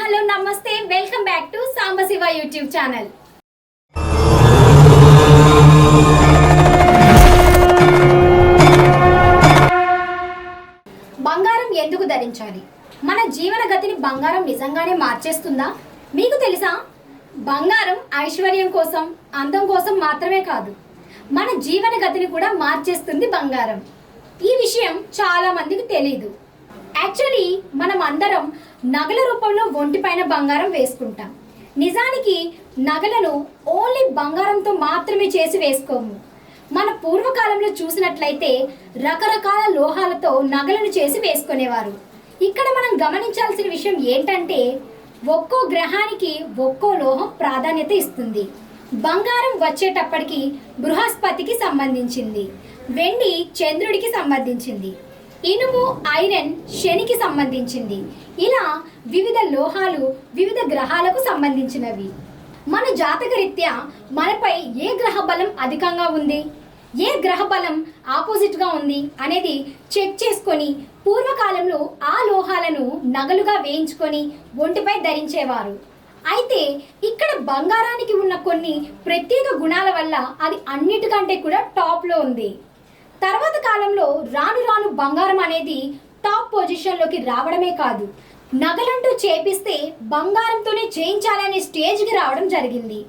Hello నమస్తే, welcome back to Sambasiva YouTube channel. బంగారం ఎందుకు ధరించాలి? మన జీవన గతిని బంగారం నిజంగానే మార్చేస్తుందా? మీకు తెలుసా, బంగారం ఐశ్వర్యం కోసం, అందం కోసం మాత్రమే కాదు, మన జీవన గతిని కూడా మార్చేస్తుంది బంగారం. ఈ విషయం చాలా మందికి తెలియదు. యాక్చువల్లీ మనం అందరం నగల రూపంలో ఒంటిపైన బంగారం వేసుకుంటాం. నిజానికి నగలను ఓన్లీ బంగారంతో మాత్రమే చేసి వేసుకోము. మన పూర్వకాలంలో చూసినట్లయితే రకరకాల లోహాలతో నగలను చేసి వేసుకునేవారు. ఇక్కడ మనం గమనించాల్సిన విషయం ఏంటంటే, ఒక్కో గ్రహానికి ఒక్కో లోహం ప్రాధాన్యత ఇస్తుంది. బంగారం వచ్చేటప్పటికి బృహస్పతికి సంబంధించింది, వెండి చంద్రుడికి సంబంధించింది, ఇనుము ఐరన్ శనికి సంబంధించింది. ఇలా వివిధ లోహాలు వివిధ గ్రహాలకు సంబంధించినవి. మన జాతకరీత్యా మనపై ఏ గ్రహ బలం అధికంగా ఉంది, ఏ గ్రహ బలం ఆపోజిట్గా ఉంది అనేది చెక్ చేసుకొని పూర్వకాలంలో ఆ లోహాలను నగలుగా వేయించుకొని ఒంటిపై ధరించేవారు. అయితే ఇక్కడ బంగారానికి ఉన్న కొన్ని ప్రత్యేక గుణాల వల్ల అది అన్నిటికంటే కూడా టాప్లో ఉంది. తర్వాత కాలంలో రాను రాను బంగారం అనేది టాప్ పొజిషన్లోకి రావడమే కాదు, నగలంటూ చేపిస్తే బంగారంతోనే చేయించాలనే స్టేజ్కి రావడం జరిగింది.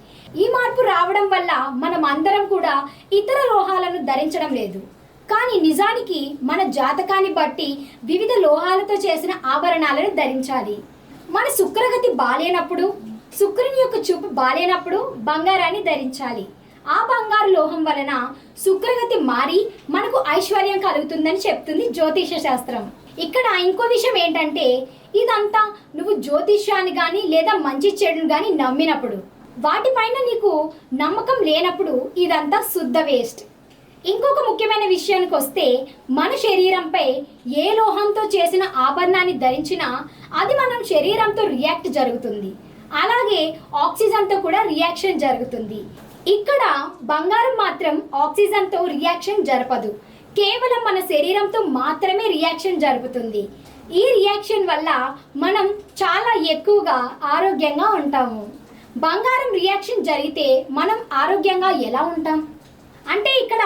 ఈ మార్పు రావడం వల్ల మనం అందరం కూడా ఇతర లోహాలను ధరించడం లేదు. కానీ నిజానికి మన జాతకాన్ని బట్టి వివిధ లోహాలతో చేసిన ఆభరణాలను ధరించాలి. మన శుక్రగతి బాలేనప్పుడు, శుక్రుని యొక్క చూపు బాలేనప్పుడు బంగారాన్ని ధరించాలి. ఆ బంగారు లోహం వలన శుక్రగతి మారి మనకు ఐశ్వర్యం కలుగుతుందని చెప్తుంది జ్యోతిష శాస్త్రం. ఇక్కడ ఇంకో విషయం ఏంటంటే, ఇదంతా నువ్వు జ్యోతిష్యాన్ని కానీ లేదా మంచి చెడును కానీ నమ్మినప్పుడు, వాటిపైన నీకు నమ్మకం లేనప్పుడు ఇదంతా శుద్ధ వేస్ట్. ఇంకొక ముఖ్యమైన విషయానికి వస్తే, మన శరీరంపై ఏ లోహంతో చేసిన ఆభరణాన్ని ధరించినా అది మనం శరీరంతో రియాక్ట్ జరుగుతుంది. అలాగే ఆక్సిజన్తో కూడా రియాక్షన్ జరుగుతుంది. ఇక్కడ బంగారం మాత్రం ఆక్సిజన్తో రియాక్షన్ జరపదు, కేవలం మన శరీరంతో మాత్రమే రియాక్షన్ జరుపుతుంది. ఈ రియాక్షన్ వల్ల మనం చాలా ఎక్కువగా ఆరోగ్యంగా ఉంటాము. బంగారం రియాక్షన్ జరిగితే మనం ఆరోగ్యంగా ఎలా ఉంటాం అంటే, ఇక్కడ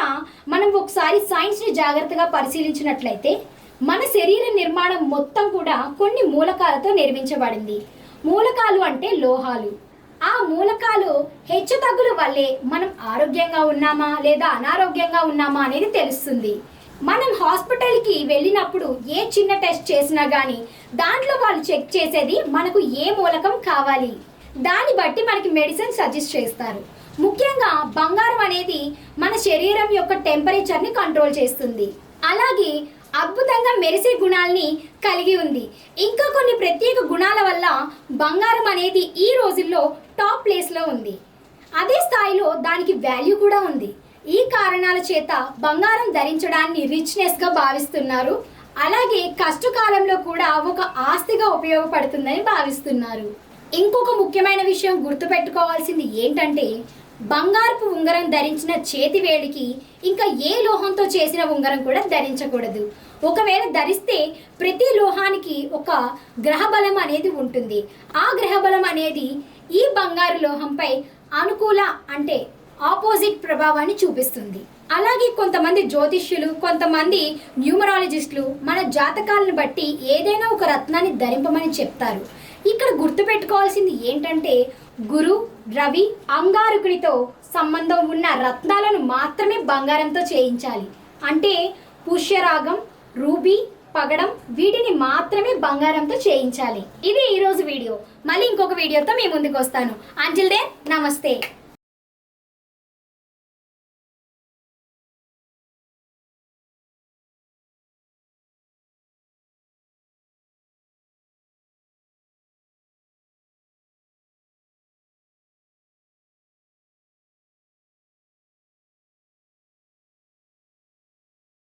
మనం ఒకసారి సైన్స్ని జాగ్రత్తగా పరిశీలించినట్లయితే మన శరీర నిర్మాణం మొత్తం కూడా కొన్ని మూలకాలతో నిర్మించబడింది. మూలకాలు అంటే లోహాలు. ఆ మూలకాలు హెచ్చుతగ్గుల వల్లే మనం ఆరోగ్యంగా ఉన్నామా లేదా అనారోగ్యంగా ఉన్నామా అనేది తెలుస్తుంది. మనం హాస్పిటల్కి వెళ్ళినప్పుడు ఏ చిన్న టెస్ట్ చేసినా కానీ దాంట్లో వాళ్ళు చెక్ చేసేది మనకు ఏ మూలకం కావాలి, దాన్ని బట్టి మనకి మెడిసిన్ సజెస్ట్ చేస్తారు. ముఖ్యంగా బంగారం అనేది మన శరీరం యొక్క టెంపరేచర్ని కంట్రోల్ చేస్తుంది. అలాగే అద్భుతంగా మెరిసే గుణాలని కలిగి ఉంది. ఇంకా కొన్ని ప్రత్యేక గుణాల వల్ల బంగారం అనేది ఈ రోజుల్లో టాప్ ప్లేస్లో ఉంది. అదే స్థాయిలో దానికి వాల్యూ కూడా ఉంది. ఈ కారణాల చేత బంగారం ధరించడాన్ని రిచ్నెస్గా భావిస్తున్నారు. అలాగే కష్టకాలంలో కూడా ఒక ఆస్తిగా ఉపయోగపడుతుందని భావిస్తున్నారు. ఇంకొక ముఖ్యమైన విషయం గుర్తుపెట్టుకోవాల్సింది ఏంటంటే, బంగారపు ఉంగరం ధరించిన చేతి వేడికి ఇంకా ఏ లోహంతో చేసిన ఉంగరం కూడా ధరించకూడదు. ఒకవేళ ధరిస్తే ప్రతి లోహానికి ఒక గ్రహబలం అనేది ఉంటుంది. ఆ గ్రహబలం అనేది ఈ బంగారు లోహంపై అనుకూల అంటే ఆపోజిట్ ప్రభావాన్ని చూపిస్తుంది. అలాగే కొంతమంది జ్యోతిష్యులు, కొంతమంది న్యూమరాలజిస్టులు మన జాతకాలను బట్టి ఏదైనా ఒక రత్నాన్ని ధరింపమని చెప్తారు. ఇక్కడ గుర్తుపెట్టుకోవాల్సింది ఏంటంటే, గురు, రవి, అంగారకునితో సంబంధం ఉన్న రత్నాలను మాత్రమే బంగారంతో చేయించాలి. అంటే పుష్యరాగం, రూబీ, పగడం వీటిని మాత్రమే బంగారంతో చేయించాలి. ఇది ఈరోజు వీడియో. మళ్ళీ ఇంకొక వీడియోతో మీ ముందుకు వస్తాను. అంటిల్ దెన్ నమస్తే.